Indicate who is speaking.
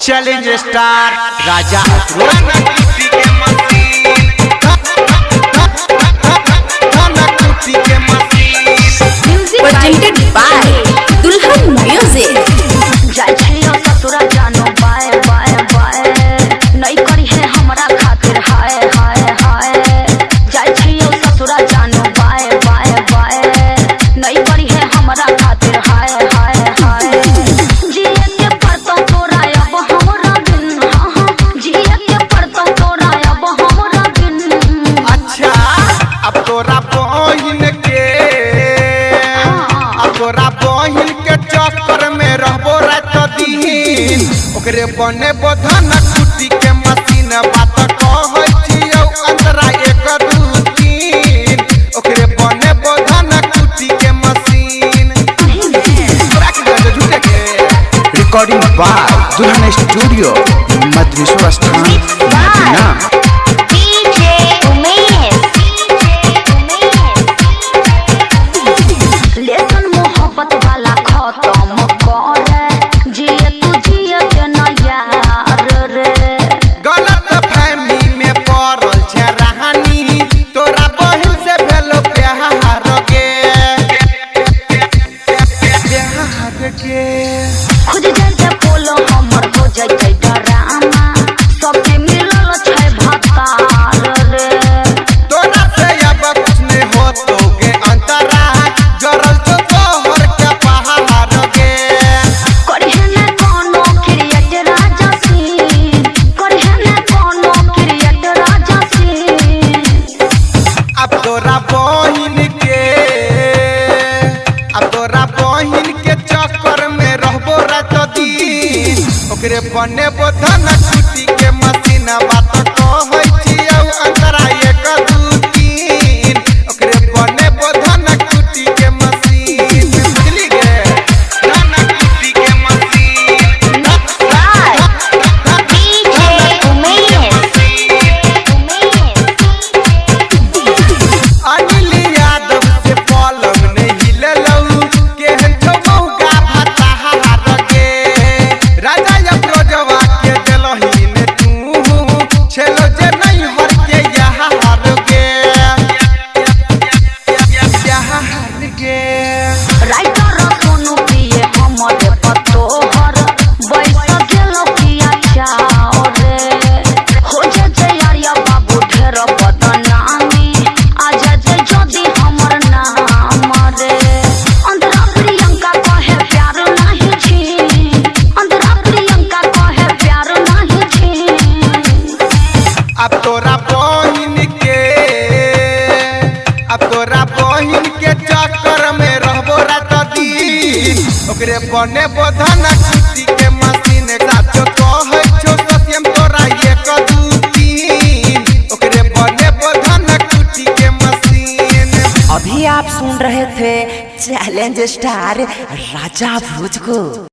Speaker 1: Challenge star Raja
Speaker 2: presented by Dulhan Music।
Speaker 3: जाय छियो ससुरा जानो बाय बाय बाय नहीं करी है हमरा खातिर हाय हाय हाय। जाय छियो ससुरा जानो बाय बाय बाय नहीं करी है हमरा खातिर हाय हाय हाय। जिए के पड़तो तोरा अब हमरा बिन, हां हां जिए के पड़तो तोरा अब हमरा बिन।
Speaker 1: अच्छा अब तोरा बहिन के के चक्कर में रहबो रात दिन ओकरे बने बधन कुटी के मशीन बात कहै छियौ अंतरा 1 2 3 ओकरे बने बधन कुटी के मशीन तोरा के झूठे के रिकॉर्डिंग बाय दुल्हन स्टूडियो मधुरेश्वर स्थान मदीना।
Speaker 3: खुद जैसे बोलो हमर हो जैते डरामा सबके मिलल छै भतार रे।
Speaker 1: तोरा से अब कुछ नहीं हो तोगे अंतरा जरल तो तोहर के पहाड़ गे
Speaker 3: करहे न कोनो क्रिएट राजा सिंह, करहे न कोनो क्रिएट राजा सिंह।
Speaker 1: अब तोरा बहिन के चक्कर में रहबो रात दिन ओकरे बने बधन कुटी के मशीन बात कहै छियौ अंतरा 1 2 3 ओकरे बने बधन कुटी के मशीन बुझली गे धन कुटी के मशीन। अनिल यादव से पलंग नहीं हिललौ केहन छौ मौका भताहार गे राजा अफरोजवा के देलही ने तू छेलो जे नहीं हर के यहार गे यहार गे
Speaker 3: राइटर सोनू पिए हमरे पतोहर बैस गेलो किया चाओ रे। हो जे जयारिया बाबू ढेर बदनामी आज जे जदी हमर नाम रे। अंतरा प्रियंका कहे प्यार नहीं छी, अंतरा प्रियंका कहे प्यार नहीं छी।
Speaker 1: अब तोरा बहिन के चक्कर में रहबो रात दिन ओकरे बने बधन कुटी के मशीन साचो कहै छौ सत्यम तोरा 1 2 3 ओकरे बने बधन कुटी के मशीन।
Speaker 2: अभी आप सुन रहे थे चैलेंज स्टार राजा भोज को।